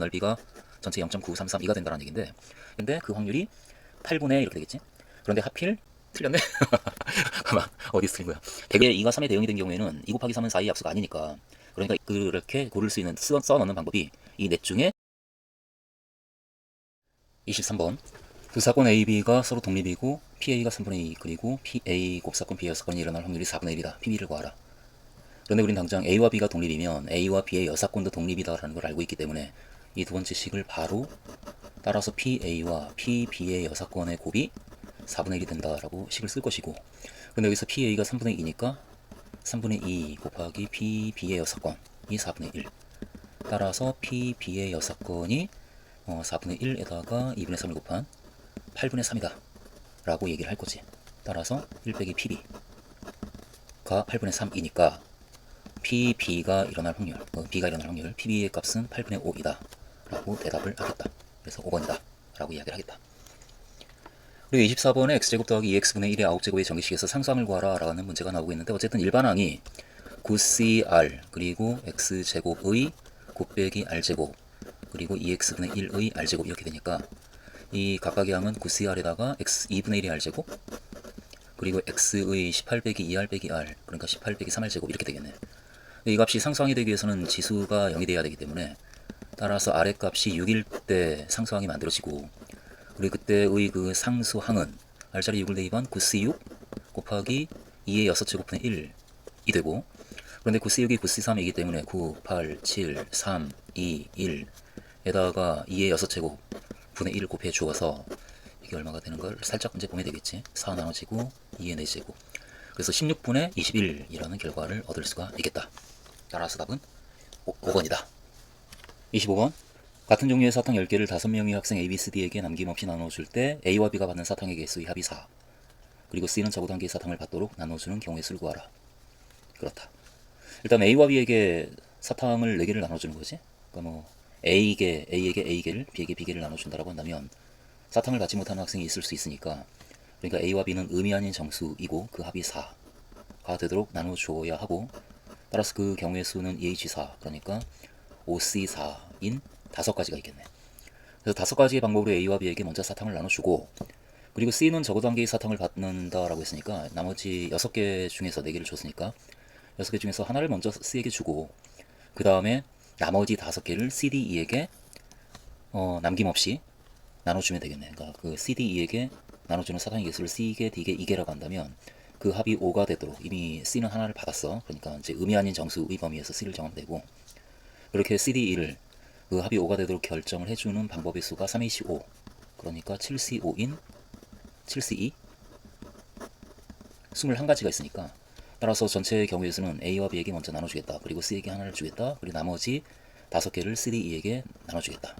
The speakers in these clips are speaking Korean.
넓이가 전체 0.933이가 된다는 얘기인데, 근데 그 확률이 8분의 이렇게 되겠지. 그런데 하필 틀렸네. 가만, 어디 틀린 거야. 대개 2가 3의 대응이 된 경우에는 2 곱하기 3은 4의 약수가 아니니까, 그러니까 그렇게 고를 수 있는 써 넣는 방법이 이 넷 중에 23번 두 사건 A, B가 서로 독립이고 PA가 3분의 2 그리고 PA 곱사건 B의 사건이 일어날 확률이 4분의 1이다. PB를 구하라. 그런데 우린 당장 A와 B가 독립이면 A와 B의 여사건도 독립이다라는 걸 알고 있기 때문에 이 두 번째 식을 바로 따라서 PA와 PB의 여사건의 곱이 4분의 1이 된다라고 식을 쓸 것이고, 근데 여기서 PA가 3분의 2니까 3분의 2 곱하기 PB의 여사건이 4분의 1, 따라서 PB의 여사건이 4분의 1에다가 2분의 3을 곱한 8분의 3이다 라고 얘기를 할 거지. 따라서 1 빼기 PB가 8분의 3이니까 PB가 일어날 확률, B가 일어날 확률, PB의 값은 8분의 5이다 라고 대답을 하겠다. 그래서 5번이다 라고 이야기를 하겠다. 그리고 24번에 x제곱 더하기 2x분의 1의 9제곱의 정기식에서 상수항을 구하라 라는 문제가 나오고 있는데, 어쨌든 일반항이 9cr 그리고 x제곱의 9 빼기 r제곱 그리고 2x분의 1의 r제곱 이렇게 되니까 이 각각의 항은 9cr에다가 x 2분의 1의 r제곱 그리고 x의 18 빼기 2r 빼기 r, 그러니까 18 빼기 3r제곱 이렇게 되겠네. 이 값이 상수항이 되기 위해서는 지수가 0이 돼야 되기 때문에, 따라서 아래 값이 6일 때 상수항이 만들어지고, 그리고 그때의 그 상수항은 r자리 6을 대입한 9c6 곱하기 2의 6제곱분의 1이 되고, 그런데 9c6이 9c3이기 때문에 9, 8, 7, 3, 2, 1에다가 2의 6제곱 분의 1을 곱해 주어서 이게 얼마가 되는 걸 살짝 이제 보면 되겠지. 4 나눠지고 2의 4제곱, 그래서 16분의 21이라는 결과를 얻을 수가 있겠다. 따라서 답은 5번이다. 25번 같은 종류의 사탕 10개를 5명의 학생 A, B, C, D에게 남김없이 나눠줄 때 A와 B가 받는 사탕의 개수의 합이 4, 그리고 C는 적어도 한 개의 사탕을 받도록 나눠주는 경우의 수를 구하라. 그렇다. 일단 A와 B에게 사탕을 4개를 나눠주는 거지. 그러니까 뭐 A에게 A개를, B에게 B개를 나눠준다라고 한다면 사탕을 받지 못하는 학생이 있을 수 있으니까, 그러니까 A와 B는 의미 아닌 정수이고 그 합이 4가 되도록 나눠줘야 하고, 따라서 그 경우의 수는 EH4, 그러니까 OC4인 5가지가 있겠네. 그래서 5가지의 방법으로 A와 B에게 먼저 사탕을 나눠주고, 그리고 C는 적어도 한 개의 사탕을 받는다라고 했으니까 나머지 6개 중에서 4개를 줬으니까 6개 중에서 하나를 먼저 C에게 주고, 그 다음에 나머지 5개를 C, D, E에게 남김없이 나눠주면 되겠네. 그러니까 그 C, D, E에게 나눠주는 사탕의 개수를 C개, D개, E개라고 한다면 그 합이 5가 되도록, 이미 C는 하나를 받았어. 그러니까 이제 의미 아닌 정수의 범위에서 C를 정하면 되고, 그렇게 C, D, E를 그 합이 5가 되도록 결정을 해주는 방법의 수가 3AC5, 그러니까 7C5인 7C2 21가지가 있으니까, 따라서 전체의 경우의 수는 A와 B에게 먼저 나눠주겠다. 그리고 C에게 하나를 주겠다. 그리고 나머지 5개를 C, D, E에게 나눠주겠다.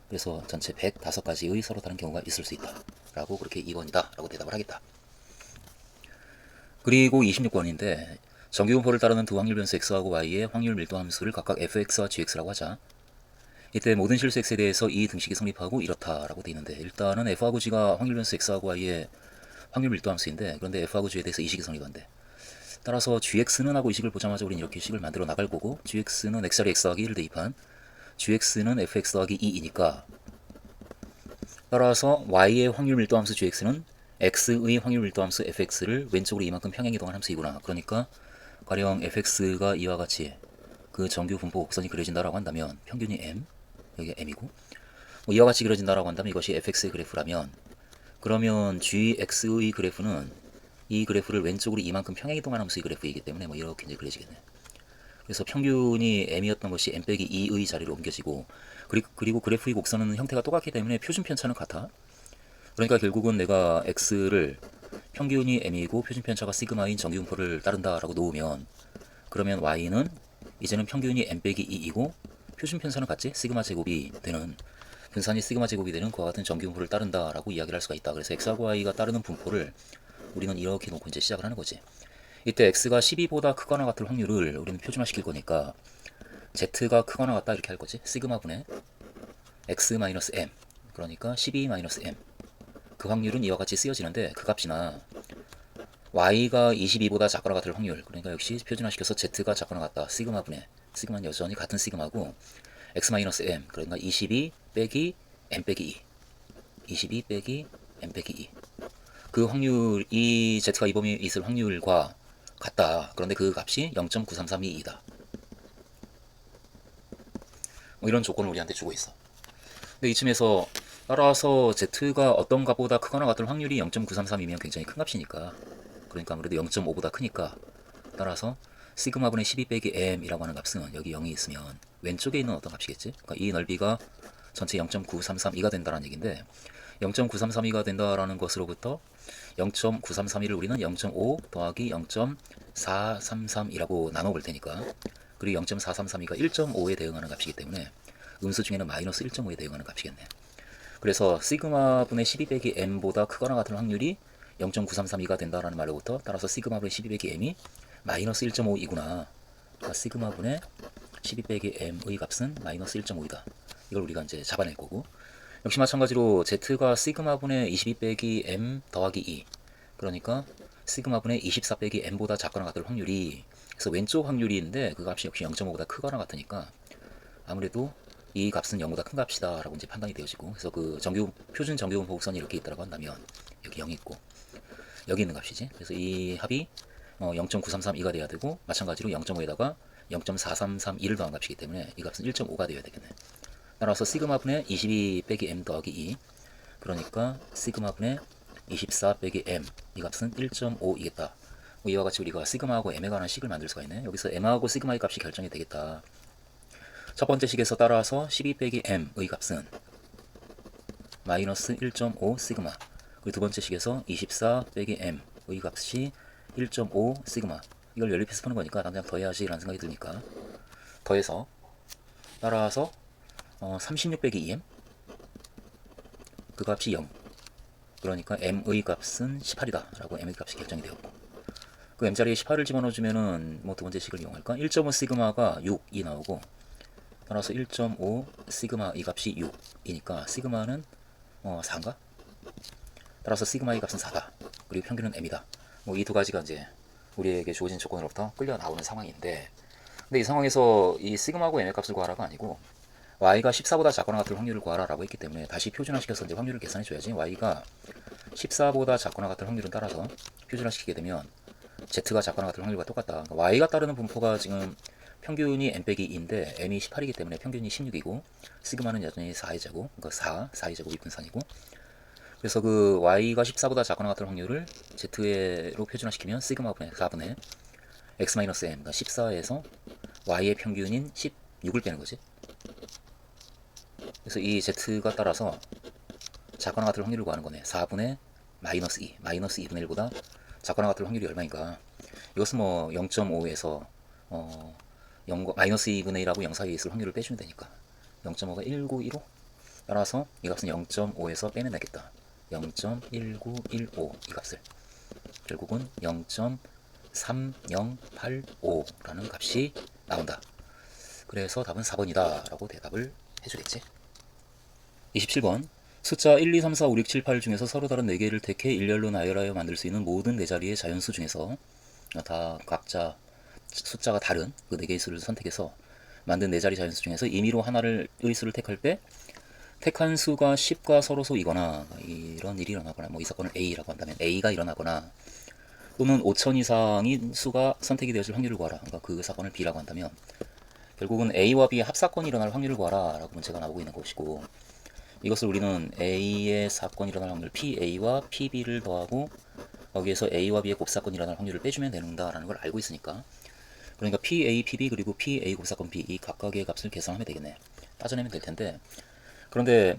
그래서 전체 105가지의 서로 다른 경우가 있을 수 있다 라고, 그렇게 2번이다 라고 대답을 하겠다. 그리고 26번인데 정규분포를 따르는 두 확률 변수 x하고 y의 확률 밀도 함수를 각각 fx와 gx라고 하자. 이때 모든 실수 x에 대해서 이 등식이 성립하고 이렇다라고 되어 있는데, 일단은 f하고 g가 확률 변수 x하고 y의 확률 밀도 함수인데, 그런데 f하고 g에 대해서 이 식이 성립한대. 따라서 gx는 하고 이 식을 보자마자 우리는 이렇게 식을 만들어 나갈 거고, gx는 x자리 x 더하기 1을 대입한 gx는 fx 더하기 2이니까, 따라서 y의 확률 밀도 함수 gx는 x의 확률 밀도 함수 fx를 왼쪽으로 이만큼 평행 이동한 함수이구나. 그러니까 가령 fx가 이와 같이 그 정규 분포 곡선이 그려진다라고 한다면 평균이 m, 여기 m이고, 뭐 이와 같이 그려진다라고 한다면 이것이 fx의 그래프라면, 그러면 gx의 그래프는 이 그래프를 왼쪽으로 이만큼 평행 이동한 함수의 그래프이기 때문에 뭐 이렇게 이제 그려지겠네. 그래서 평균이 m이었던 것이 m 빼기 2의 자리로 옮겨지고, 그리고 그래프의 곡선은 형태가 똑같기 때문에 표준 편차는 같아. 그러니까 결국은 내가 x를 평균이 m이고 표준 편차가 시그마인 정규분포를 따른다라고 놓으면, 그러면 y는 이제는 평균이 m 빼기 2이고 표준 편차는 같지? 시그마 제곱이 되는, 분산이 시그마 제곱이 되는 그와 같은 정규분포를 따른다라고 이야기를 할 수가 있다. 그래서 x하고 y가 따르는 분포를 우리는 이렇게 놓고 이제 시작을 하는 거지. 이때 x가 12보다 크거나 같을 확률을 우리는 표준화시킬 거니까 z가 크거나 같다 이렇게 할 거지. 시그마분의 x-m, 그러니까 12-m. 그 확률은 이와 같이 쓰여지는데, 그 값이나 y가 22보다 작거나 같을 확률, 그러니까 역시 표준화시켜서 z가 작거나 같다. 시그마분의, 시그마는 여전히 같은 시그마고 x-m, 그러니까 22 빼기 m 빼기 2, 22 빼기 m 빼기 2. 그 확률, 이 z가 이 범위에 있을 확률과 같다. 그런데 그 값이 0.9332이다. 뭐 이런 조건을 우리한테 주고 있어. 근데 이쯤에서 따라서 z가 어떤 값보다 크거나 같을 확률이 0.933이면 굉장히 큰 값이니까, 그러니까 아무래도 0.5보다 크니까, 따라서 시그마분의 12 빼기 m이라고 하는 값은 여기 0이 있으면 왼쪽에 있는 어떤 값이겠지? 그러니까 이 넓이가 전체 0.9332가 된다는 얘기인데, 0.9332가 된다라는 것으로부터 0.9332를 우리는 0.5 더하기 0.433이라고 나눠볼 테니까, 그리고 0.433이가 1.5에 대응하는 값이기 때문에 음수 중에는 마이너스 1.5에 대응하는 값이겠네. 그래서 시그마분의 12 빼기 m보다 크거나 같은 확률이 0.9332가 된다라는 말로부터, 따라서 시그마분의 12 빼기 m이 마이너스 1.5이구나. 그러니까 시그마분의 12 빼기 m의 값은 마이너스 1.5이다. 이걸 우리가 이제 잡아낼 거고, 역시 마찬가지로 z가 시그마분의 22 빼기 m 더하기 2, 그러니까 시그마분의 24 빼기 m보다 작거나 같을 확률이, 그래서 왼쪽 확률인데 그 값이 역시 0.5보다 크거나 같으니까 아무래도 이 값은 0보다 큰 값이다 라고 이제 판단이 되어지고, 그래서 그 표준 정규분 보극선이 이렇게 있다고 한다면 여기 0이 있고 여기 있는 값이지. 그래서 이 합이 0.9332가 돼야 되고, 마찬가지로 0.5에다가 0.4332를 더한 값이기 때문에 이 값은 1.5가 되어야 되겠네. 따라서 시그마분의 22 빼기 m 더하기 2, 그러니까 시그마분의 24 빼기 m, 이 값은 1.5이겠다. 뭐 이와 같이 우리가 시그마하고 m에 관한 식을 만들 수가 있네. 여기서 m하고 시그마의 값이 결정이 되겠다. 첫 번째 식에서 따라서 12 빼기 m의 값은 마이너스 1.5 시그마, 그리고 두 번째 식에서 24 빼기 m의 값이 1.5 시그마. 이걸 연립해서 푸는 거니까 당장 더해야지 라는 생각이 드니까 더해서, 따라서 36 빼기 2m, 그 값이 0, 그러니까 m의 값은 18이다 라고 m의 값이 결정이 되었고, 그 m자리에 18을 집어넣어주면은 뭐 두 번째 식을 이용할까? 1.5 시그마가 6이 나오고, 따라서 1.5 시그마 이 값이 6이니까 시그마는 4인가? 따라서 시그마의 값은 4다. 그리고 평균은 m이다. 뭐 이 두 가지가 이제 우리에게 주어진 조건으로부터 끌려 나오는 상황인데, 근데 이 상황에서 이 시그마하고 m의 값을 구하라가 아니고 y가 14보다 작거나 같을 확률을 구하라라고 했기 때문에 다시 표준화시켜서 이제 확률을 계산해 줘야지. y가 14보다 작거나 같을 확률을 따라서 표준화시키게 되면 z가 작거나 같을 확률과 똑같다. 그러니까 y가 따르는 분포가 지금 평균이 m 빼기 2인데 m이 18이기 때문에 평균이 16이고, 시그마는 여전히 4의 제곱, 그러니까 4의 제곱이 분산이고, 그래서 그 y가 14보다 작거나 같을 확률을 z로 표준화시키면 시그마분의 4분의 x-m, 그러니까 14에서 y의 평균인 16을 빼는 거지. 그래서 이 z가 따라서 작거나 같을 확률을 구하는 거네. 4분의 마이너스 2, 마이너스 2분의 1보다 작거나 같을 확률이 얼마인가. 이것은 뭐 0.5에서 마이너스 2분의 1하고 0 사이에 있을 확률을 빼주면 되니까 0.5가 1915, 따라서 이 값은 0.5에서 빼면 되겠다. 0.1915 이 값을 결국은 0.3085라는 값이 나온다. 그래서 답은 4번이다 라고 대답을 해주겠지. 27번, 숫자 1, 2, 3, 4, 5, 6, 7, 8 중에서 서로 다른 4개를 택해 일렬로 나열하여 만들 수 있는 모든 4자리의 자연수 중에서 다 각자 숫자가 다른 그 4개의 수를 선택해서 만든 4자리 자연수 중에서 임의로 하나를 의수를 택할 때 택한 수가 10과 서로소이거나 이런 일이 일어나거나, 뭐 이 사건을 A라고 한다면 A가 일어나거나, 또는 5천 이상인 수가 선택이 되어질 확률을 구하라. 그러니까 그 사건을 B라고 한다면 결국은 A와 B의 합사건이 일어날 확률을 구하라 라고 문제가 나오고 있는 것이고, 이것을 우리는 A의 사건이 일어날 확률 PA와 PB를 더하고 거기에서 A와 B의 곱사건이 일어날 확률을 빼주면 된다라는 걸 알고 있으니까, 그러니까 PA, PB 그리고 PA 곱사건 B 이 각각의 값을 계산하면 되겠네. 따져내면 될 텐데, 그런데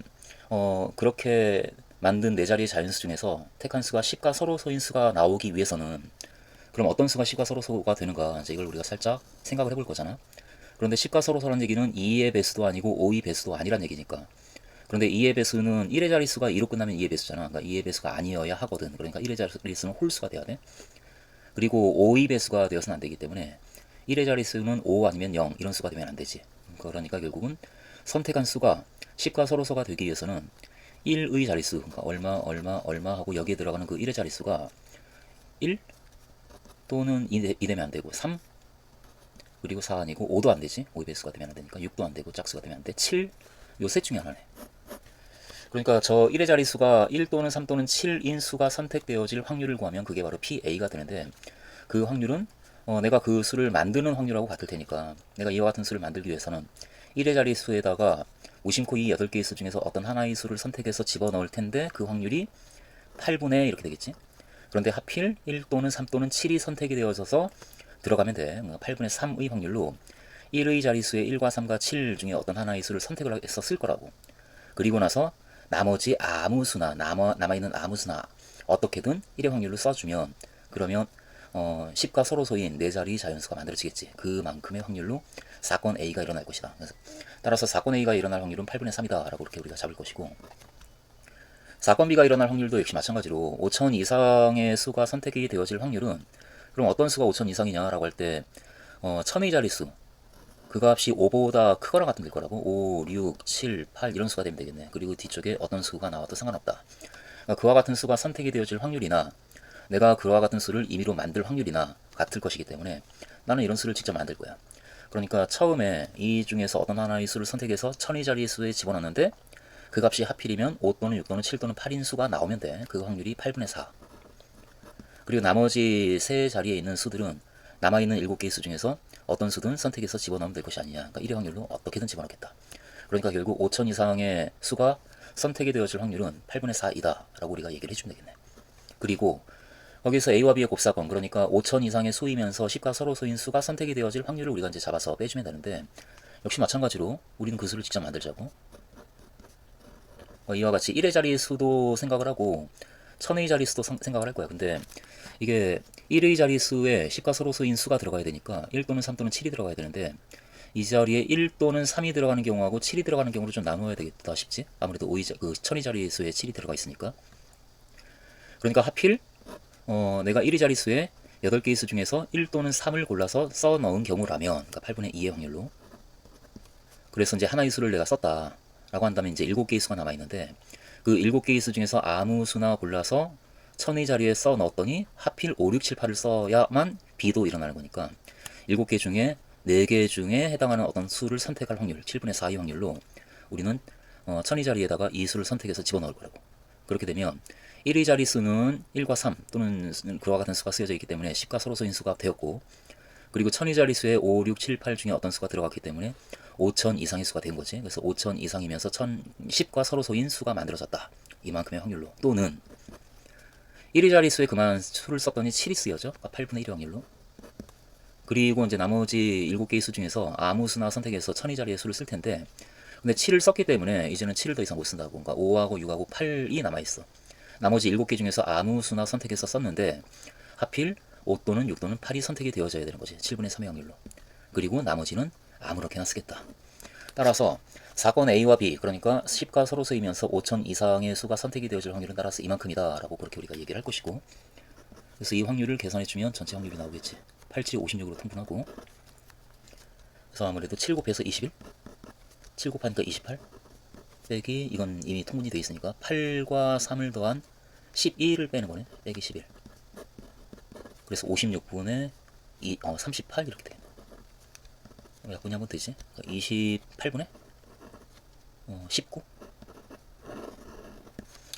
그렇게 만든 4자리의 자연수 중에서 택한 수가 10과 서로소인 수가 나오기 위해서는, 그럼 어떤 수가 10과 서로소가 되는가, 이제 이걸 우리가 살짝 생각을 해볼 거잖아. 그런데 10과 서로소라는 얘기는 2의 배수도 아니고 5의 배수도 아니란 얘기니까, 그런데 2의 배수는 1의 자릿수가 2로 끝나면 2의 배수잖아. 그러니까 2의 배수가 아니어야 하거든. 그러니까 1의 자릿수는 홀수가 돼야 돼. 그리고 5의 배수가 되어서는 안 되기 때문에 1의 자릿수는 5 아니면 0 이런 수가 되면 안 되지. 그러니까 결국은 선택한 수가 10과 서로소가 되기 위해서는 1의 자릿수, 그러니까 얼마 하고 여기에 들어가는 그 1의 자릿수가 1 또는 2 되면 안 되고 3, 그리고 4 아니고 5도 안 되지. 5의 배수가 되면 안 되니까 6도 안 되고 짝수가 되면 안 돼. 7, 요 셋 중에 하나네. 그러니까 저 1의 자릿수가 1 또는 3 또는 7인 수가 선택되어질 확률을 구하면 그게 바로 PA가 되는데, 그 확률은 내가 그 수를 만드는 확률하고 같을 테니까, 내가 이와 같은 수를 만들기 위해서는 1의 자릿수에다가 무심코 이 8개의 수 중에서 어떤 하나의 수를 선택해서 집어넣을 텐데 그 확률이 8분의 이렇게 되겠지. 그런데 하필 1 또는 3 또는 7이 선택이 되어져서 들어가면 돼. 8분의 3의 확률로 1의 자릿수의 1과 3과 7 중에 어떤 하나의 수를 선택을 해서 쓸 거라고. 그리고 나서 나머지 아무 수나 남아있는 아무 수나 어떻게든 1의 확률로 써주면, 그러면 10과 서로소인 4자리 자연수가 만들어지겠지. 그만큼의 확률로 사건 A가 일어날 것이다. 그래서 따라서 사건 A가 일어날 확률은 8분의 3이다 라고 이렇게 우리가 잡을 것이고, 사건 B가 일어날 확률도 역시 마찬가지로 5000 이상의 수가 선택이 되어질 확률은, 그럼 어떤 수가 5000 이상이냐라고 할 때 1000의 자릿수 그 값이 5보다 크거나 같으면 될 거라고. 5, 6, 7, 8 이런 수가 되면 되겠네. 그리고 뒤쪽에 어떤 수가 나와도 상관없다. 그러니까 그와 같은 수가 선택이 되어질 확률이나 내가 그와 같은 수를 임의로 만들 확률이나 같을 것이기 때문에 나는 이런 수를 직접 만들 거야. 그러니까 처음에 이 중에서 어떤 하나의 수를 선택해서 1000의 자리 수에 집어넣는데 그 값이 하필이면 5 또는 6 또는 7 또는 8인 수가 나오면 돼. 그 확률이 8분의 4. 그리고 나머지 세 자리에 있는 수들은 남아있는 7개의 수 중에서 어떤 수든 선택해서 집어넣으면 될 것이 아니냐. 그러니까 1의 확률로 어떻게든 집어넣겠다. 그러니까 결국 5000 이상의 수가 선택이 되어질 확률은 8분의 4이다 라고 우리가 얘기를 해주면 되겠네. 그리고 거기서 A와 B의 곱사건, 그러니까 5000 이상의 수이면서 10과 서로소인 수가 선택이 되어질 확률을 우리가 이제 잡아서 빼주면 되는데, 역시 마찬가지로 우리는 그 수를 직접 만들자고. 이와 같이 1의 자리 수도 생각을 하고 1000의 자리 수도 생각을 할 거야. 근데 이게 1의 자리 수에 10과 서로소인 수가 들어가야 되니까 1 또는 3 또는 7이 들어가야 되는데, 이 자리에 1 또는 3이 들어가는 경우하고 7이 들어가는 경우를 좀 나누어야 되겠다 싶지? 아무래도 1000의 자리 수에 7이 들어가 있으니까. 그러니까 하필 내가 1의 자릿수에 8개의 수 중에서 1 또는 3을 골라서 써 넣은 경우라면, 그러니까 8분의 2의 확률로. 그래서 이제 하나의 수를 내가 썼다 라고 한다면 이제 7개의 수가 남아있는데, 그 7개의 수 중에서 아무 수나 골라서 1000의 자리에 써 넣었더니 하필 5, 6, 7, 8을 써야만 B도 일어나는 거니까 7개 중에 4개 중에 해당하는 어떤 수를 선택할 확률, 7분의 4의 확률로 우리는 1000의 자리에다가 이 수를 선택해서 집어넣을 거라고. 그렇게 되면 1의 자릿수는 1과 3 또는 그와 같은 수가 쓰여져 있기 때문에 10과 서로소인 수가 되었고, 그리고 1000의 자릿수에 5, 6, 7, 8 중에 어떤 수가 들어갔기 때문에 5000 이상의 수가 된 거지. 그래서 5000 이상이면서 10과 서로소인 수가 만들어졌다. 이만큼의 확률로. 또는 1의 자릿수에 그만 수를 썼더니 7이 쓰여져. 8분의 1의 확률로. 그리고 이제 나머지 7개의 수 중에서 아무 수나 선택해서 1000의 자리의 수를 쓸 텐데, 근데 7을 썼기 때문에 이제는 7을 더 이상 못 쓴다고. 그러니까 5하고 6하고 8이 남아있어. 나머지 7개 중에서 아무 수나 선택해서 썼는데 하필 5 또는 6 또는 8이 선택이 되어져야 되는 거지. 7분의 3의 확률로. 그리고 나머지는 아무렇게나 쓰겠다. 따라서 사건 A와 B, 그러니까 10과 서로 쓰이면서 5000 이상의 수가 선택이 되어질 확률은 따라서 이만큼이다 라고 그렇게 우리가 얘기를 할 것이고, 그래서 이 확률을 계산해주면 전체 확률이 나오겠지. 87, 56으로 통분하고, 그래서 아무래도 7 곱해서 21, 7 곱하니까 28 빼기, 이건 이미 통분이 되어 있으니까 8과 3을 더한 12를 빼는 거네. 빼기 11. 그래서 56분의 38 이렇게 되겠네. 약분이 한번 되지. 28분의 19.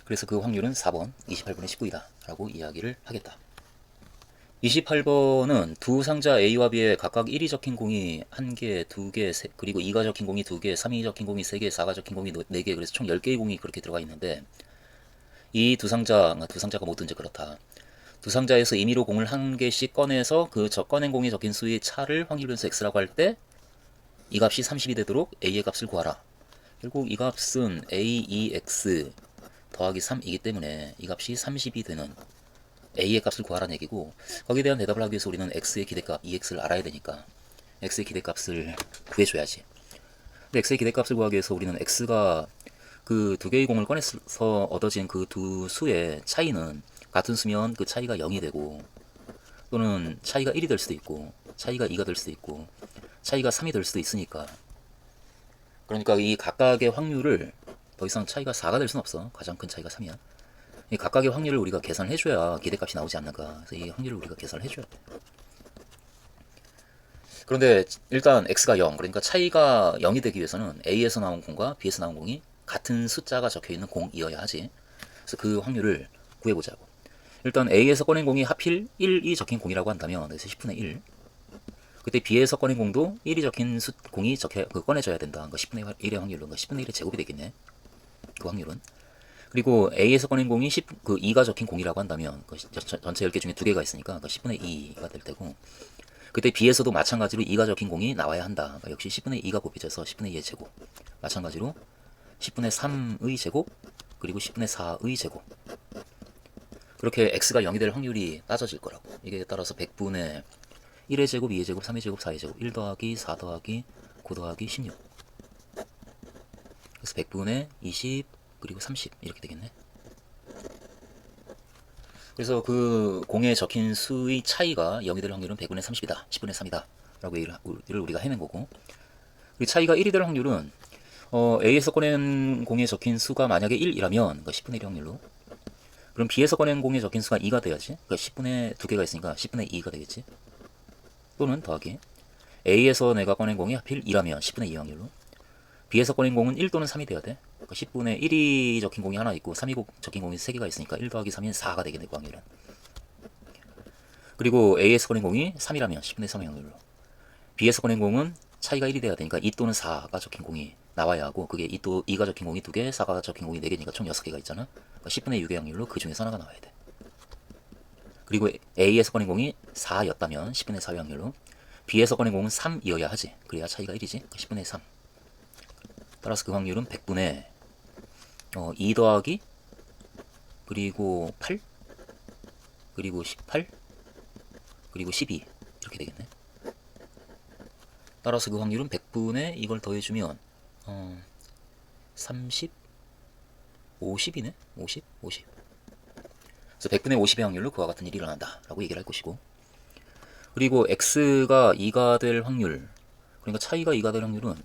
그래서 그 확률은 4번 28분의 19이다 라고 이야기를 하겠다. 28번은 두 상자 A와 B에 각각 1이 적힌 공이 1개, 2개, 그리고 2가 적힌 공이 2개, 3이 적힌 공이 3개, 4가 적힌 공이 4개, 그래서 총 10개의 공이 그렇게 들어가 있는데, 이 두 상자가 모두 이제 그렇다. 두 상자에서 임의로 공을 1개씩 꺼내서 그 꺼낸 공이 적힌 수의 차를 확률 변수 x라고 할 때 이 값이 30이 되도록 a의 값을 구하라. 결국 이 값은 a2x 더하기 3이기 때문에 이 값이 30이 되는 a의 값을 구하라는 얘기고, 거기에 대한 대답을 하기 위해서 우리는 x의 기대값 2x를 알아야 되니까 x의 기대값을 구해줘야지. 근데 x의 기대값을 구하기 위해서 우리는 x가 그 두 개의 공을 꺼내서 얻어진 그 두 수의 차이는 같은 수면 그 차이가 0이 되고, 또는 차이가 1이 될 수도 있고, 차이가 2가 될 수도 있고, 차이가 3이 될 수도 있으니까, 그러니까 이 각각의 확률을 더 이상 차이가 4가 될 수는 없어. 가장 큰 차이가 3이야. 이 각각의 확률을 우리가 계산을 해줘야 기대값이 나오지 않는가. 그래서 이 확률을 우리가 계산을 해줘야 돼. 그런데 일단 x가 0, 그러니까 차이가 0이 되기 위해서는 a에서 나온 공과 b에서 나온 공이 같은 숫자가 적혀있는 공이어야 하지. 그래서 그 확률을 구해보자고. 일단 a에서 꺼낸 공이 하필 1이 적힌 공이라고 한다면, 그래서 10분의 1. 그때 b에서 꺼낸 공도 1이 적힌 공이 꺼내져야 된다. 그러니까 10분의 1의 확률로, 그러니까 10분의 1의 제곱이 되겠네. 그 확률은. 그리고 A에서 꺼낸 공이 2가 적힌 공이라고 한다면 전체 10개 중에 2개가 있으니까 10분의 2가 될 테고, 그때 B에서도 마찬가지로 2가 적힌 공이 나와야 한다. 그러니까 역시 10분의 2가 곱해져서 10분의 2의 제곱, 마찬가지로 10분의 3의 제곱, 그리고 10분의 4의 제곱. 그렇게 X가 0이 될 확률이 따져질 거라고. 이게 따라서 100분의 1의 제곱, 2의 제곱, 3의 제곱, 4의 제곱, 1 더하기 4 더하기 9 더하기 16. 그래서 100분의 20, 그리고 30 이렇게 되겠네. 그래서 그 공에 적힌 수의 차이가 0이 될 확률은 100분의 30이다, 10분의 3이다 라고 얘기를 우리가 해낸 거고, 그 차이가 1이 될 확률은 A에서 꺼낸 공에 적힌 수가 만약에 1이라면 10분의 1 확률로, 그럼 B에서 꺼낸 공에 적힌 수가 2가 돼야지. 그러니까 10분의 2개가 있으니까 10분의 2가 되겠지. 또는 더하기 A에서 내가 꺼낸 공이 하필 2라면 10분의 2 확률로, B에서 꺼낸 공은 1 또는 3이 돼야 돼. 그러니까 10분의 1이 적힌 공이 하나 있고 3이 적힌 공이 3개가 있으니까 1 더하기 3인 4가 되겠네, 그 확률은. 그리고 A에서 꺼낸 공이 3이라면 10분의 3의 확률로, B에서 꺼낸 공은 차이가 1이 돼야 되니까 2 또는 4가 적힌 공이 나와야 하고, 그게 2가 적힌 공이 2개, 4가 적힌 공이 4개니까 총 6개가 있잖아. 그러니까 10분의 6의 확률로 그 중에서 하나가 나와야 돼. 그리고 A에서 꺼낸 공이 4였다면 10분의 4의 확률로, B에서 꺼낸 공은 3이어야 하지. 그래야 차이가 1이지. 그러니까 10분의 3. 따라서 그 확률은 100분의 2 더하기 그리고 8 그리고 18 그리고 12 이렇게 되겠네. 따라서 그 확률은 100분의 이걸 더해주면 30 50이네. 50 그래서 100분의 50의 확률로 그와 같은 일이 일어난다 라고 얘기를 할 것이고, 그리고 x가 2가 될 확률, 그러니까 차이가 2가 될 확률은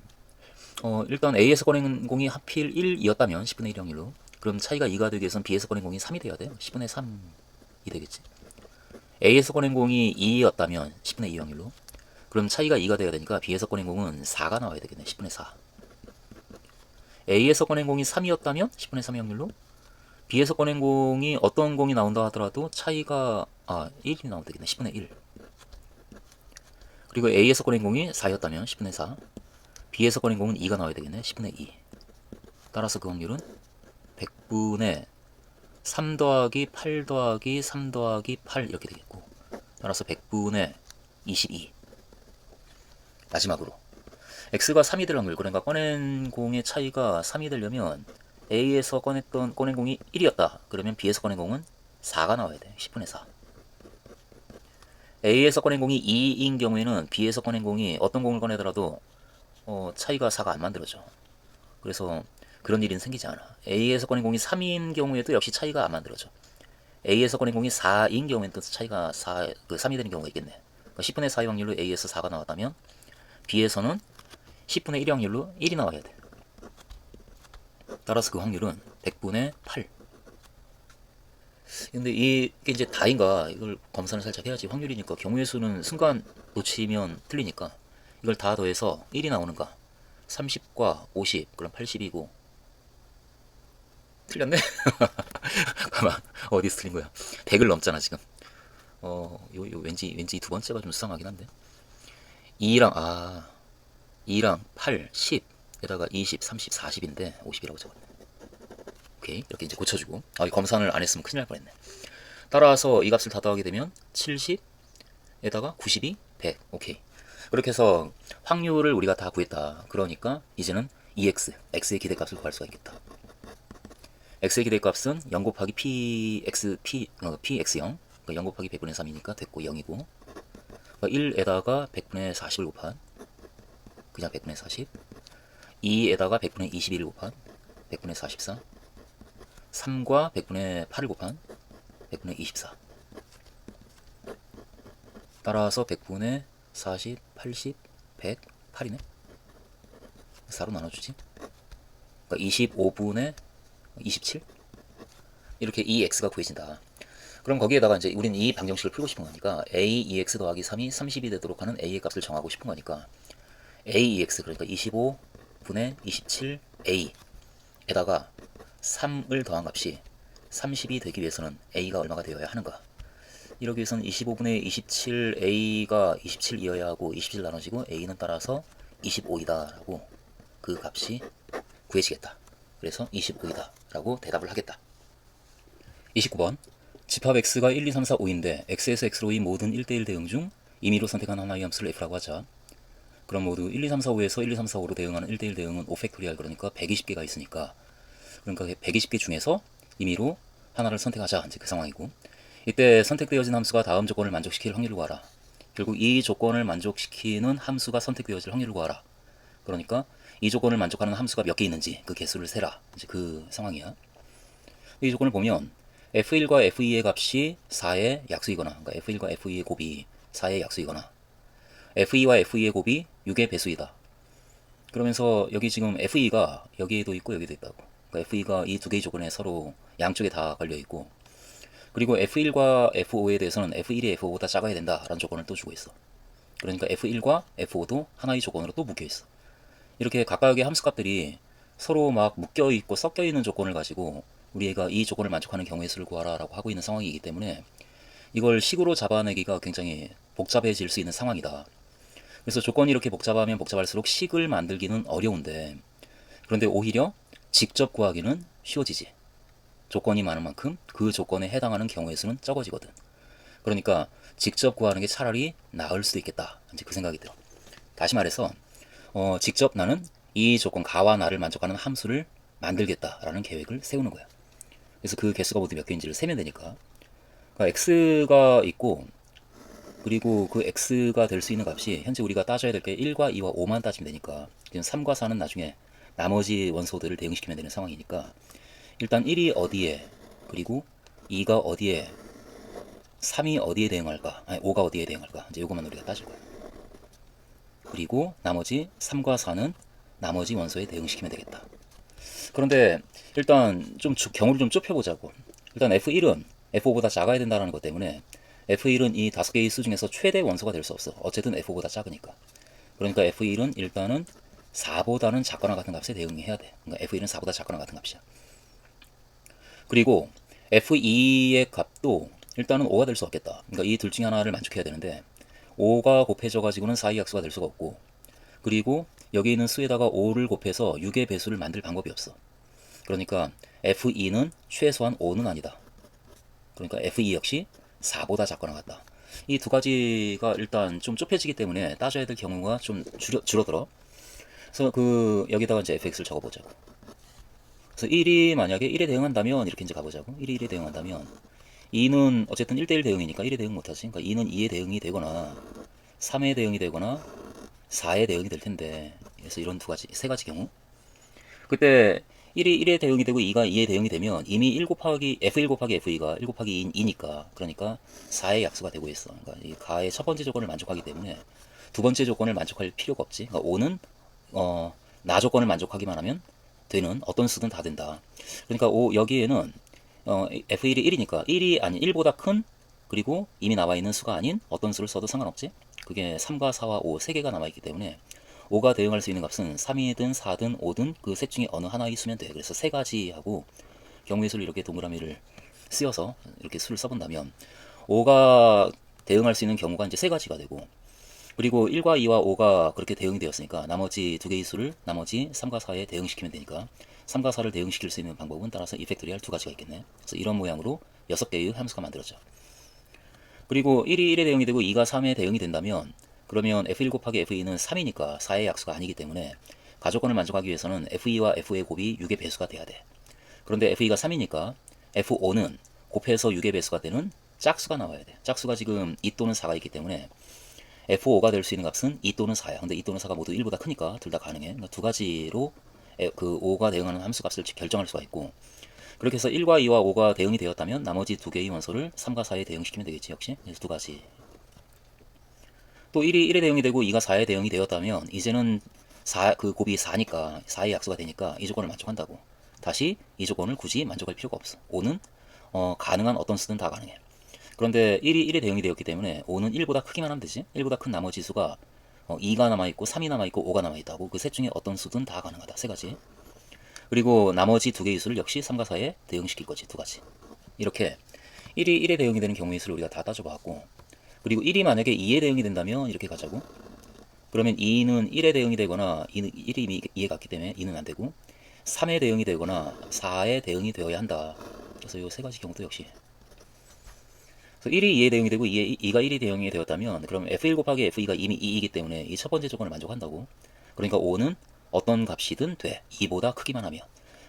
일단 A에서 꺼낸 공이 하필 1이었다면 10분의 1의 확률로, 그럼 차이가 2가 되기 위해서는 B에서 꺼낸 공이 3이 돼야 돼요. 10분의 3이 되겠지. A에서 꺼낸 공이 2였다면 10분의 2의 확률로, 그럼 차이가 2가 돼야 되니까 B에서 꺼낸 공은 4가 나와야 되겠네. 10분의 4. A에서 꺼낸 공이 3이었다면 10분의 3의 확률로, B에서 꺼낸 공이 어떤 공이 나온다 하더라도 차이가 1이 나오면 되겠네. 10분의 1. 그리고 A에서 꺼낸 공이 4였다면 10분의 4, B에서 꺼낸 공은 2가 나와야 되겠네. 10분의 2. 따라서 그 확률은 100분의 3 더하기 8 더하기 3 더하기 8 이렇게 되겠고, 따라서 100분의 22. 마지막으로 x가 3이 될 확률, 그러니까 꺼낸 공의 차이가 3이 되려면 A에서 꺼낸 공이 1이었다. 그러면 B에서 꺼낸 공은 4가 나와야 돼. 10분의 4. A에서 꺼낸 공이 2인 경우에는 B에서 꺼낸 공이 어떤 공을 꺼내더라도 차이가 4가 안 만들어져. 그래서 그런 일은 생기지 않아. A에서 꺼낸 공이 3인 경우에도 역시 차이가 안 만들어져. A에서 꺼낸 공이 4인 경우에는 또 차이가 3이 되는 경우가 있겠네. 그러니까 10분의 4의 확률로 A에서 4가 나왔다면 B에서는 10분의 1의 확률로 1이 나와야 돼. 따라서 그 확률은 100분의 8. 근데 이게 이제 다인가 이걸 검사를 살짝 해야지. 확률이니까 경우의 수는 순간 놓치면 틀리니까 이걸 다 더해서 1이 나오는가. 30과 50 그럼 80이고. 틀렸네? 가만, 어디서 틀린 거야? 100을 넘잖아 지금. 왠지 이 두 번째가 좀 수상하긴 한데. 2랑 8, 10에다가 20, 30, 40인데 50이라고 적었네. 오케이, 이렇게 이제 고쳐주고. 검산을 안 했으면 큰일 날 뻔했네. 따라서 이 값을 다 더하게 되면 70에다가 92, 100. 오케이. 그렇게 해서 확률을 우리가 다 구했다. 그러니까 이제는 EX, X의 기대값을 구할 수가 있겠다. X의 기대값은 0 곱하기 PX0, 그러니까 0 곱하기 100분의 3이니까 됐고 0이고, 그러니까 1에다가 100분의 40을 곱한 그냥 100분의 40, 2에다가 100분의 21을 곱한 100분의 44, 3과 100분의 8을 곱한 100분의 24. 따라서 100분의 40, 80, 100, 8이네. 4로 나눠주지. 그러니까 25분의 27. 이렇게 이 x가 구해진다. 그럼 거기에다가 이제 우리는 이 방정식을 풀고 싶은 거니까 aex 더하기 3이 30이 되도록 하는 a의 값을 정하고 싶은 거니까 aex 그러니까 25분의 27a에다가 3을 더한 값이 30이 되기 위해서는 a가 얼마가 되어야 하는가? 이러기 위해서는 25분의 27a가 27이어야 하고 27 나눠지고 a는 따라서 25이다 라고 그 값이 구해지겠다. 그래서 25이다 라고 대답을 하겠다. 29번 집합 x가 1, 2, 3, 4, 5인데 x에서 x로의 모든 1대1 대응 중 임의로 선택한 하나의 함수를 f라고 하자. 그럼 모두 1, 2, 3, 4, 5에서 1, 2, 3, 4, 5로 대응하는 1대1 대응은 5팩토리얼 그러니까 120개가 있으니까 그러니까 120개 중에서 임의로 하나를 선택하자 이제 그 상황이고 이때 선택되어진 함수가 다음 조건을 만족시킬 확률을 구하라. 결국 이 조건을 만족시키는 함수가 선택되어질 확률을 구하라. 그러니까 이 조건을 만족하는 함수가 몇 개 있는지 그 개수를 세라. 이제 그 상황이야. 이 조건을 보면 f1과 f2의 값이 4의 약수이거나 그러니까 f1과 f2의 곱이 4의 약수이거나 f2와 f2의 곱이 6의 배수이다. 그러면서 여기 지금 f2가 여기에도 있고 여기도 있다고. 그러니까 f2가 이 두 개의 조건에 서로 양쪽에 다 걸려 있고 그리고 f1과 f5에 대해서는 f1이 f5보다 작아야 된다라는 조건을 또 주고 있어. 그러니까 f1과 f5도 하나의 조건으로 또 묶여 있어. 이렇게 각각의 함수값들이 서로 막 묶여 있고 섞여 있는 조건을 가지고 우리가 이 조건을 만족하는 경우의 수를 구하라 라고 하고 있는 상황이기 때문에 이걸 식으로 잡아내기가 굉장히 복잡해질 수 있는 상황이다. 그래서 조건이 이렇게 복잡하면 복잡할수록 식을 만들기는 어려운데 그런데 오히려 직접 구하기는 쉬워지지. 조건이 많은 만큼 그 조건에 해당하는 경우의 수는 적어지거든. 그러니까 직접 구하는 게 차라리 나을 수도 있겠다. 이제 그 생각이 들어. 다시 말해서 직접 나는 이 조건 가와 나를 만족하는 함수를 만들겠다라는 계획을 세우는 거야. 그래서 그 개수가 모두 몇 개인지를 세면 되니까. 그러니까 x가 있고 그리고 그 x가 될 수 있는 값이 현재 우리가 따져야 될 게 1과 2와 5만 따지면 되니까 지금 3과 4는 나중에 나머지 원소들을 대응시키면 되는 상황이니까 일단 1이 어디에 그리고 2가 어디에 3이 어디에 대응할까 아니 5가 어디에 대응할까 이제 요것만 우리가 따질 거야. 그리고 나머지 3과 4는 나머지 원소에 대응시키면 되겠다. 그런데 일단 좀 경우를 좀 좁혀보자고. 일단 F1은 F5보다 작아야 된다는 것 때문에 F1은 이 5개의 수 중에서 최대 원소가 될 수 없어. 어쨌든 F5보다 작으니까. 그러니까 F1은 일단은 4보다는 작거나 같은 값에 대응해야 돼. 그러니까 F1은 4보다 작거나 같은 값이야. 그리고 F2의 값도 일단은 5가 될 수 없겠다. 그러니까 이 둘 중에 하나를 만족해야 되는데 5가 곱해져 가지고는 4의 약수가 될 수가 없고 그리고 여기 있는 수에다가 5를 곱해서 6의 배수를 만들 방법이 없어. 그러니까 F2는 최소한 5는 아니다. 그러니까 F2 역시 4보다 작거나 같다. 이 두 가지가 일단 좀 좁혀지기 때문에 따져야 될 경우가 좀 줄어들어. 그래서 그 여기다가 이제 fx를 적어보자고. 그래서 1이 만약에 1에 대응한다면 이렇게 이제 가보자고. 1이 1에 대응한다면 2는 어쨌든 1대1 대응이니까 1에 대응 못하지. 그러니까 2는 2에 대응이 되거나 3에 대응이 되거나 4에 대응이 될 텐데 그래서 이런 두 가지 세 가지 경우 그때 1이 1에 대응이 되고 2가 2에 대응이 되면 이미 1 곱하기 F1 곱하기 F2가 1 곱하기 2니까 그러니까 4의 약수가 되고 있어. 그러니까 이 가의 첫 번째 조건을 만족하기 때문에 두 번째 조건을 만족할 필요가 없지. 그러니까 5는 나 조건을 만족하기만 하면 되는 어떤 수든 다 된다. 그러니까 여기에는 F1이 1이니까 1이 아닌 1보다 큰 그리고 이미 나와 있는 수가 아닌 어떤 수를 써도 상관없지. 그게 3과 4와 5 세 개가 남아 있기 때문에 5가 대응할 수 있는 값은 3이든 4든 5든 그 셋 중에 어느 하나의 수면 돼. 그래서 세 가지하고 경우의 수를 이렇게 동그라미를 쓰여서 이렇게 수를 써본다면 5가 대응할 수 있는 경우가 이제 세 가지가 되고 그리고 1과 2와 5가 그렇게 대응이 되었으니까 나머지 두 개의 수를 나머지 3과 4에 대응시키면 되니까 3과 4를 대응시킬 수 있는 방법은 따라서 이펙토리얼 두 가지가 있겠네. 그래서 이런 모양으로 6개의 함수가 만들어져. 그리고 1이 1에 대응이 되고 2가 3에 대응이 된다면 그러면 F1 곱하기 F2는 3이니까 4의 약수가 아니기 때문에 가조건을 만족하기 위해서는 F2와 F의 곱이 6의 배수가 돼야 돼. 그런데 F2가 3이니까 F5는 곱해서 6의 배수가 되는 짝수가 나와야 돼. 짝수가 지금 2 또는 4가 있기 때문에 F5가 될 수 있는 값은 2 또는 4야. 근데 2 또는 4가 모두 1보다 크니까 둘 다 가능해. 그러니까 두 가지로 그 5가 대응하는 함수값을 결정할 수가 있고 그렇게 해서 1과 2와 5가 대응이 되었다면 나머지 두 개의 원소를 3과 4에 대응시키면 되겠지. 역시 그래서 두 가지. 또 1이 1에 대응이 되고 2가 4에 대응이 되었다면 이제는 그 곱이 4니까 4의 약수가 되니까 이 조건을 만족한다고. 다시 이 조건을 굳이 만족할 필요가 없어. 5는 가능한 어떤 수든 다 가능해. 그런데 1이 1에 대응이 되었기 때문에 5는 1보다 크기만 하면 되지. 1보다 큰 나머지 수가 2가 남아있고 3이 남아있고 5가 남아있다고. 그 셋 중에 어떤 수든 다 가능하다. 세 가지. 그리고 나머지 두 개의 수를 역시 3과 4에 대응시킬 거지. 두 가지. 이렇게 1이 1에 대응이 되는 경우의 수를 우리가 다 따져봤고, 그리고 1이 만약에 2에 대응이 된다면 이렇게 가자고. 그러면 2는 1에 대응이 되거나 1이 이미 2에 갔기 때문에 2는 안 되고, 3에 대응이 되거나 4에 대응이 되어야 한다. 그래서 이 세 가지 경우도 역시. 그래서 1이 2에 대응이 되고 2가 1이 대응이 되었다면 그럼 F1 곱하기 F2가 이미 2이기 때문에 이 첫 번째 조건을 만족한다고. 그러니까 5는 어떤 값이든 돼. 2보다 크기만 하면.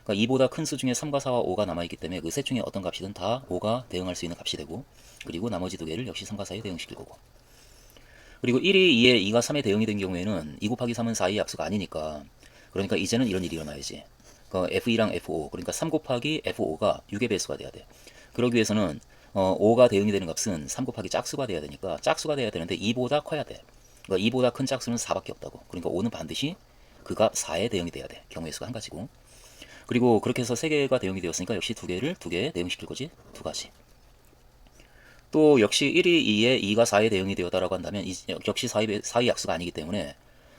그러니까 2보다 큰 수 중에 3과 4와 5가 남아있기 때문에 그 셋 중에 어떤 값이든 다 5가 대응할 수 있는 값이 되고, 그리고 나머지 두 개를 역시 3과 4에 대응시킬 거고. 그리고 1이 2에 2가 3에 대응이 된 경우에는 2 곱하기 3은 4의 약수가 아니니까, 그러니까 이제는 이런 일이 일어나야지. 그러니까 F2랑 F5, 그러니까 3 곱하기 F5가 6의 배수가 돼야 돼. 그러기 위해서는 5가 대응이 되는 값은 3 곱하기 짝수가 돼야 되니까, 짝수가 돼야 되는데 2보다 커야 돼. 그러니까 2보다 큰 짝수는 4밖에 없다고. 그러니까 5는 반드시 그 값 4에 대응이 돼야 돼. 경우의 수가 한 가지고. 그리고 그렇게 해서 3개가 대응이 되었으니까 역시 2개에 대응시킬 거지. 두 가지. 또 역시 1이 2에 2가 4에 대응이 되었다라고 한다면 역시 4의 약수가 아니기 때문에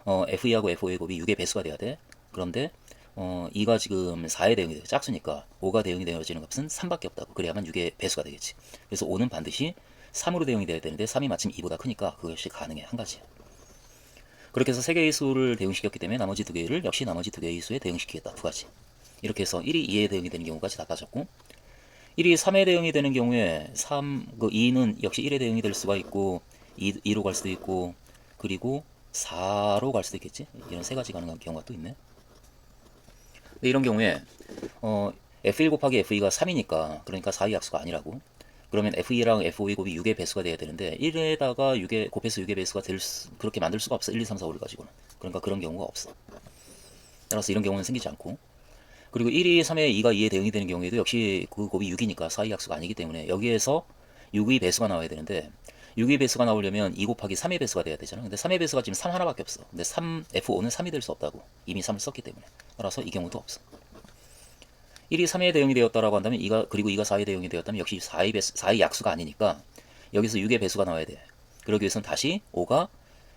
F2하고 F5의 곱이 6의 배수가 돼야 돼. 그런데 2가 지금 4에 대응이 돼. 짝수니까 5가 대응이 되어지는 값은 3밖에 없다고. 그래야만 6의 배수가 되겠지. 그래서 5는 반드시 3으로 대응이 돼야 되는데 3이 마침 2보다 크니까 그것이 가능해. 한 가지야. 그렇게 해서 3개의 수를 대응시켰기 때문에 나머지 두 개를 역시 나머지 두 개의 수에 대응시키겠다. 두 가지. 이렇게 해서 1이 2에 대응이 되는 경우까지 다 따졌고, 1이 3에 대응이 되는 경우에 2는 역시 1에 대응이 될 수가 있고 2로 갈 수도 있고 그리고 4로 갈 수도 있겠지. 이런 세 가지 가능한 경우가 또 있네. 근데 이런 경우에 F1 곱하기 F2가 3이니까 그러니까 4의 약수가 아니라고. 그러면 F2랑 F5의 곱이 6의 배수가 돼야 되는데 1에다가 6의 곱해서 6의 배수가 그렇게 만들 수가 없어. 1, 2, 3, 4, 5를 가지고는. 그러니까 그런 경우가 없어. 따라서 이런 경우는 생기지 않고, 그리고 1이 3에 2가 2에 대응이 되는 경우에도 역시 그 곱이 6이니까 4의 약수가 아니기 때문에 여기에서 6의 배수가 나와야 되는데, 6의 배수가 나오려면 2 곱하기 3의 배수가 돼야 되잖아. 근데 3의 배수가 지금 3 하나밖에 없어. 근데 F5는 3이 될 수 없다고. 이미 3을 썼기 때문에. 따라서 이 경우도 없어. 1이 3에 대응이 되었다라고 한다면 그리고 2가 4에 대응이 되었다면 역시 4의 약수가 아니니까 여기서 6의 배수가 나와야 돼. 그러기 위해서는 다시 5가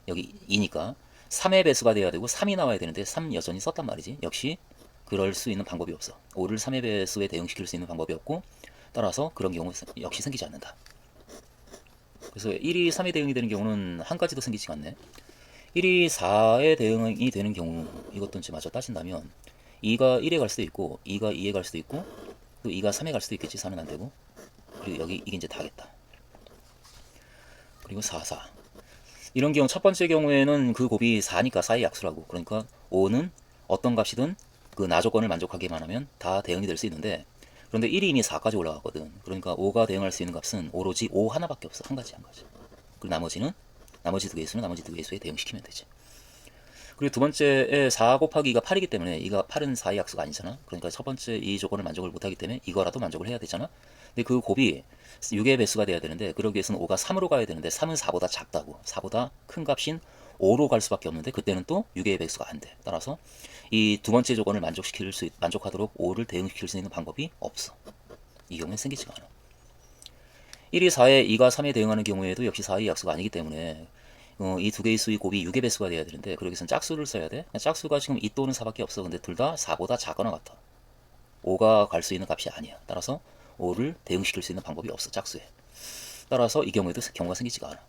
여기 2니까 3의 배수가 돼야 되고 3이 나와야 되는데 3 여전히 썼단 말이지. 역시 그럴 수 있는 방법이 없어. 5를 3의 배수에 대응시킬 수 있는 방법이 없고, 따라서 그런 경우 역시 생기지 않는다. 그래서 1이 3에 대응이 되는 경우는 한 가지도 생기지 않네. 1이 4에 대응이 되는 경우, 이것도 이제 마저 따진다면 2가 1에 갈 수도 있고 2가 2에 갈 수도 있고 또 2가 3에 갈 수도 있겠지. 4는 안 되고. 그리고 여기 이게 이제 다겠다. 그리고 4, 4. 이런 경우 첫 번째 경우에는 그 곱이 4니까 4의 약수라고. 그러니까 5는 어떤 값이든 그 나 조건을 만족하게만 하면 다 대응이 될 수 있는데, 그런데 1이 이미 4까지 올라갔거든. 그러니까 5가 대응할 수 있는 값은 오로지 5 하나밖에 없어. 한 가지. 그리고 나머지 두 개의 수는 나머지 두 개의 수에 대응시키면 되지. 그리고 두 번째에 4 곱하기 2가 8이기 때문에 8은 4의 약수가 아니잖아. 그러니까 첫 번째 이 조건을 만족을 못하기 때문에 이거라도 만족을 해야 되잖아. 근데 그 곱이 6의 배수가 돼야 되는데 그러기 위해서는 5가 3으로 가야 되는데 3은 4보다 작다고. 4보다 큰 값인 5로 갈 수밖에 없는데 그때는 또 6의 배수가 안 돼. 따라서 이 두 번째 조건을 만족하도록 5를 대응시킬 수 있는 방법이 없어. 이 경우는 생기지가 않아. 1이 4에 2가 3에 대응하는 경우에도 역시 4의 약수가 아니기 때문에 이 두 개의 수의 곱이 6의 배수가 돼야 되는데 그러기 위해서는 짝수를 써야 돼. 짝수가 지금 2 또는 4밖에 없어. 근데 둘 다 4보다 작거나 같아. 5가 갈 수 있는 값이 아니야. 따라서 5를 대응시킬 수 있는 방법이 없어. 짝수에. 따라서 이 경우에도 경우가 생기지가 않아.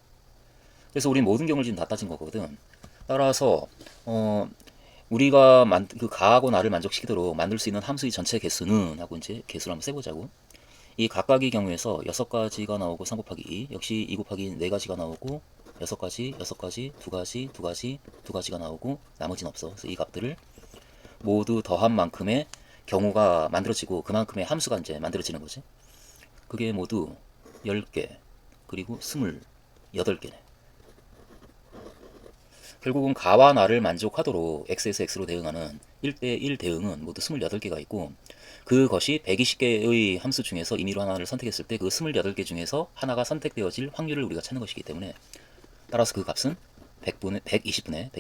그래서 우린 모든 경우를 지금 다 따진 거거든. 따라서 우리가 그 가하고 나를 만족시키도록 만들 수 있는 함수의 전체 개수는 하고 이제 개수를 한번 세보자고. 이 각각의 경우에서 6가지가 나오고 3 곱하기 2, 역시 2 곱하기 4가지가 나오고 6가지, 6가지, 2가지, 2가지, 2가지가 나오고 나머지는 없어. 그래서 이 값들을 모두 더한 만큼의 경우가 만들어지고 그만큼의 함수가 이제 만들어지는 거지. 그게 모두 10개, 그리고 28개네. 결국은 가와 나를 만족하도록 x에서 x로 대응하는 1대1 대응은 모두 28개가 있고, 그것이 120개의 함수 중에서 임의로 하나를 선택했을 때 그 28개 중에서 하나가 선택되어질 확률을 우리가 찾는 것이기 때문에, 따라서 그 값은 120분의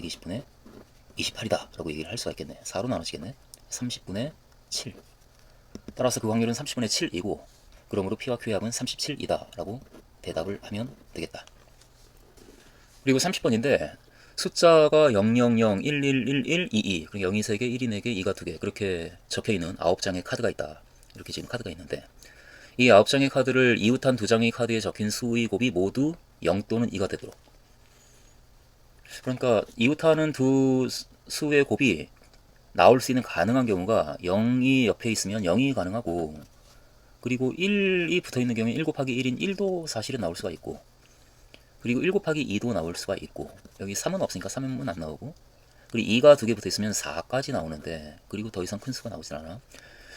28이다 라고 얘기를 할 수가 있겠네. 4로 나눠지겠네. 30분의 7. 따라서 그 확률은 30분의 7이고 그러므로 P와 Q의 합은 37이다 라고 대답을 하면 되겠다. 그리고 30번인데 숫자가 000, 1111, 22, 그리고 0이 3개, 1이 4개, 2가 2개 그렇게 적혀있는 9장의 카드가 있다. 이렇게 지금 카드가 있는데 이 9장의 카드를 이웃한 2장의 카드에 적힌 수의 곱이 모두 0 또는 2가 되도록, 그러니까 이웃하는 두 수의 곱이 나올 수 있는 가능한 경우가 0이 옆에 있으면 0이 가능하고, 그리고 1이 붙어있는 경우에 1 곱하기 1인 1도 사실은 나올 수가 있고, 그리고 1 곱하기 2도 나올 수가 있고, 여기 3은 없으니까 3은 안 나오고, 그리고 2가 2개 붙어있으면 4까지 나오는데, 그리고 더 이상 큰 수가 나오진 않아.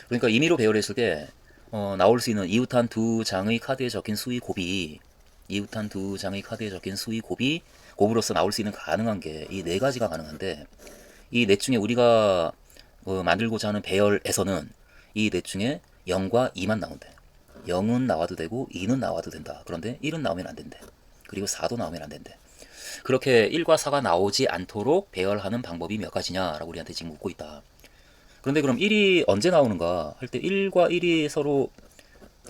그러니까 임의로 배열했을 때 나올 수 있는 이웃한 2장의 카드에 적힌 수의 곱이, 이웃한 2장의 카드에 적힌 수의 곱이 곱으로서 나올 수 있는 가능한 게 이 4가지가 가능한데, 이 넷 중에 우리가 만들고자 하는 배열에서는 이 넷 중에 0과 2만 나온대. 0은 나와도 되고 2는 나와도 된다. 그런데 1은 나오면 안 된대. 그리고 4도 나오면 안 된대. 그렇게 1과 4가 나오지 않도록 배열하는 방법이 몇 가지냐라고 우리한테 지금 묻고 있다. 그런데 그럼 1이 언제 나오는가 할 때 1과 1이 서로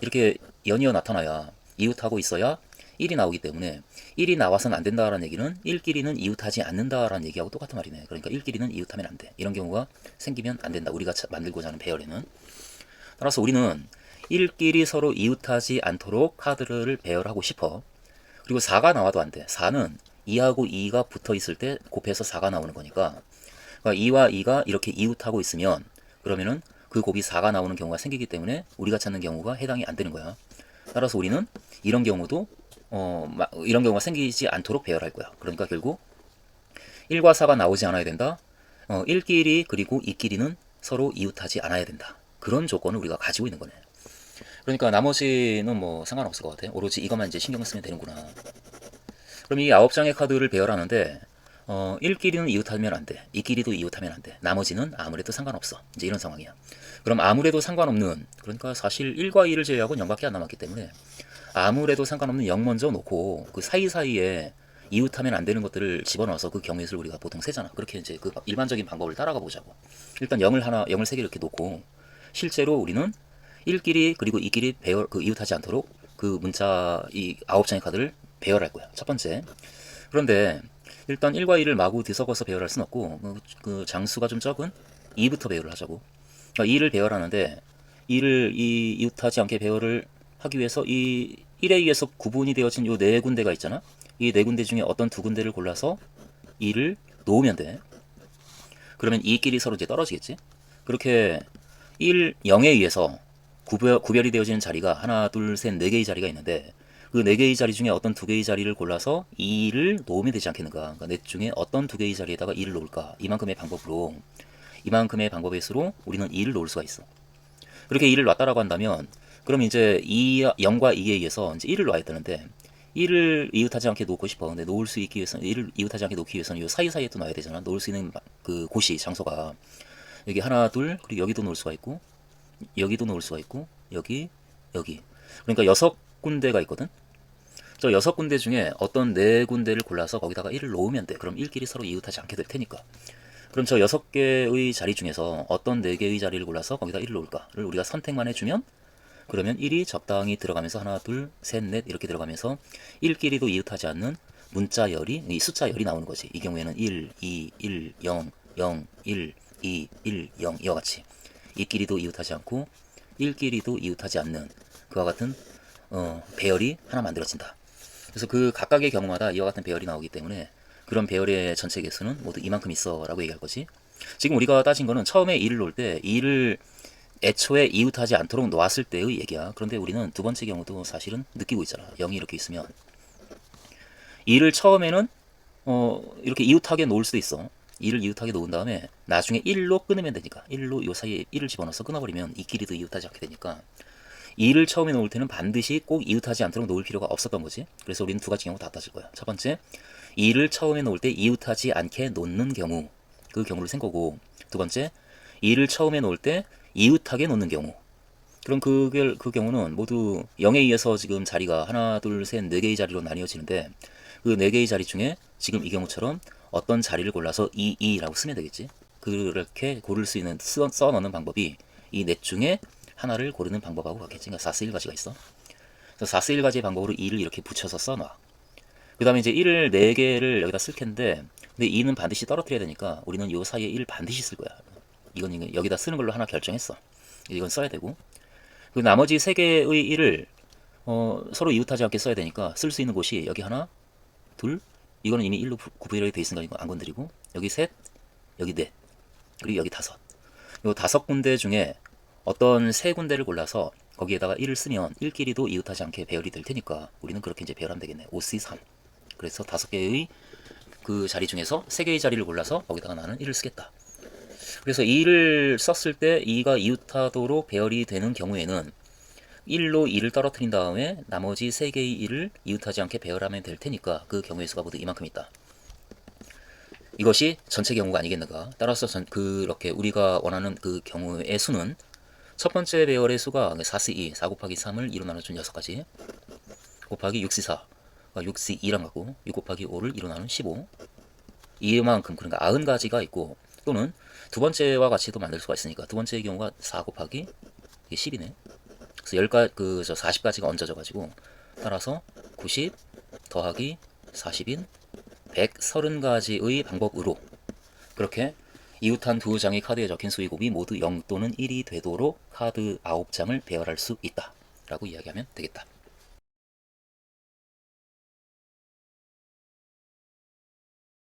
이렇게 연이어 나타나야, 이웃하고 있어야 1이 나오기 때문에 1이 나와서는 안 된다라는 얘기는 1끼리는 이웃하지 않는다라는 얘기하고 똑같은 말이네. 그러니까 1끼리는 이웃하면 안 돼. 이런 경우가 생기면 안 된다. 우리가 만들고자 하는 배열에는. 따라서 우리는 1끼리 서로 이웃하지 않도록 카드를 배열하고 싶어. 그리고 4가 나와도 안 돼. 4는 2하고 2가 붙어 있을 때 곱해서 4가 나오는 거니까, 그러니까 2와 2가 이렇게 이웃하고 있으면 그러면은 그 곱이 4가 나오는 경우가 생기기 때문에 우리가 찾는 경우가 해당이 안 되는 거야. 따라서 우리는 이런 경우도 이런 경우가 생기지 않도록 배열할 거야. 그러니까 결국 1과 4가 나오지 않아야 된다. 1끼리 그리고 2끼리는 서로 이웃하지 않아야 된다. 그런 조건을 우리가 가지고 있는 거네. 그러니까 나머지는 뭐 상관없을 것 같아. 오로지 이것만 이제 신경 쓰면 되는구나. 그럼 이 9장의 카드를 배열하는데 1끼리는 이웃하면 안 돼. 2끼리도 이웃하면 안 돼. 나머지는 아무래도 상관없어. 이제 이런 상황이야. 그럼 아무래도 상관없는, 그러니까 사실 1과 2를 제외하고는 0밖에 안 남았기 때문에 아무래도 상관없는 0 먼저 놓고 그 사이사이에 이웃하면 안 되는 것들을 집어넣어서 그 경우의 수를 우리가 보통 세잖아. 그렇게 이제 그 일반적인 방법을 따라가 보자고. 일단 0을 3개 이렇게 놓고 실제로 우리는 1끼리 그리고 2끼리 배열, 이웃하지 않도록 그 문자 이 9장의 카드를 배열할 거야. 첫 번째. 그런데 일단 1과 2를 마구 뒤섞어서 배열할 순 없고 그 장수가 좀 적은 2부터 배열을 하자고. 그러니까 2를 배열하는데 2를 이웃하지 않게 배열을 하기 위해서 이 1에 의해서 구분이 되어진 요 네 군데가 있잖아. 이 네 군데 중에 어떤 두 군데를 골라서 2를 놓으면 돼. 그러면 2끼리 서로 이제 떨어지겠지. 그렇게 1, 0에 의해서 구별이 되어지는 자리가 하나, 둘, 셋, 네 개의 자리가 있는데 그 네 개의 자리 중에 어떤 두 개의 자리를 골라서 2를 놓으면 되지 않겠는가. 그러니까 넷 중에 어떤 두 개의 자리에다가 2를 놓을까. 이만큼의 방법의 수로 우리는 2를 놓을 수가 있어. 그렇게 2를 놨다라고 한다면 그럼 이제 0과 2에 의해서 이제 1을 놔야 되는데 1을 이웃하지 않게 놓고 싶어. 근데 놓을 수 있기 위해서는 1을 이웃하지 않게 놓기 위해서는 이 사이사이에 또 놔야 되잖아. 놓을 수 있는 그 곳이, 장소가 여기 하나, 둘, 그리고 여기도 놓을 수가 있고 여기도 놓을 수가 있고 여기. 그러니까 6군데가 있거든. 저 6군데 중에 어떤 4군데를 골라서 거기다가 1을 놓으면 돼. 그럼 1끼리 서로 이웃하지 않게 될 테니까. 그럼 저 6개의 자리 중에서 어떤 4개의 자리를 골라서 거기다 1을 놓을까를 우리가 선택만 해주면, 그러면 1이 적당히 들어가면서 하나, 둘, 셋, 넷 이렇게 들어가면서 1끼리도 이웃하지 않는 문자열이, 이 숫자열이 나오는 거지. 이 경우에는 1, 2, 1, 0, 0, 1, 2, 1, 0 이와 같이 2끼리도 이웃하지 않고 1끼리도 이웃하지 않는 그와 같은 배열이 하나 만들어진다. 그래서 그 각각의 경우마다 이와 같은 배열이 나오기 때문에 그런 배열의 전체 개수는 모두 이만큼 있어 라고 얘기할 거지. 지금 우리가 따진 거는 처음에 2를 놓을 때 2를 애초에 이웃하지 않도록 놓았을 때의 얘기야. 그런데 우리는 두 번째 경우도 사실은 느끼고 있잖아. 0이 이렇게 있으면 2를 처음에는 이렇게 이웃하게 놓을 수도 있어. 2를 이웃하게 놓은 다음에 나중에 1로 끊으면 되니까 1로 요 사이에 1을 집어넣어서 끊어버리면 이끼리도 이웃하지 않게 되니까 2를 처음에 놓을 때는 반드시 꼭 이웃하지 않도록 놓을 필요가 없었던 거지. 그래서 우리는 두 가지 경우 다 따질 거야. 첫 번째, 2를 처음에 놓을 때 이웃하지 않게 놓는 경우, 그 경우를 센 거고, 두 번째, 2를 처음에 놓을 때 이웃하게 놓는 경우. 그럼 그 경우는 모두 0에 의해서 지금 자리가 하나, 둘, 셋, 네 개의 자리로 나뉘어지는데 그 네 개의 자리 중에 지금 이 경우처럼 어떤 자리를 골라서 2라고 쓰면 되겠지. 그렇게 고를 수 있는 써 넣는 방법이 이 넷 중에 하나를 고르는 방법하고 같겠지. 그러니까 4, 1 가지가 있어. 그래서 4쓰1가지의 방법으로 2를 이렇게 붙여서 써놔. 그 다음에 이제 1을 4개를 여기다 쓸 텐데, 근데 2는 반드시 떨어뜨려야 되니까 우리는 요 사이에 1을 반드시 쓸 거야. 이건 여기다 쓰는 걸로 하나 결정했어. 이건 써야 되고. 그 나머지 3개의 1을 서로 이웃하지 않게 써야 되니까 쓸 수 있는 곳이 여기 하나, 둘, 이거는 이미 1로 구별이 돼 있으니까 이거 안 건드리고, 여기 셋, 여기 넷, 그리고 여기 다섯. 요 5군데 중에 어떤 3군데를 골라서 거기에다가 1을 쓰면 1끼리도 이웃하지 않게 배열이 될 테니까 우리는 그렇게 이제 배열하면 되겠네. 5C3. 그래서 5개의 그 자리 중에서 3개의 자리를 골라서 거기다가 나는 1을 쓰겠다. 그래서 2를 썼을 때 2가 이웃하도록 배열이 되는 경우에는 1로 2를 떨어뜨린 다음에 나머지 3개의 1을 이웃하지 않게 배열하면 될 테니까 그 경우의 수가 모두 이만큼 있다. 이것이 전체 경우가 아니겠는가. 따라서 그렇게 우리가 원하는 그 경우의 수는 첫 번째 배열의 수가 4C2, 4 곱하기 3을 2로 나눠준 6가지 곱하기 6C4, 6C2랑 같고 6 곱하기 5를 2로 나눈 15, 이만큼, 그러니까 90가지가 있고, 또는 두 번째와 같이도 만들 수가 있으니까 두 번째의 경우가 4 곱하기 이게 10이네. 그래서 40가지가 얹어져 가지고 따라서 90 더하기 40인 130가지의 방법으로 그렇게 이웃한 2장의 카드에 적힌 수의 곱이 모두 0 또는 1이 되도록 카드 9장을 배열할 수 있다 라고 이야기하면 되겠다.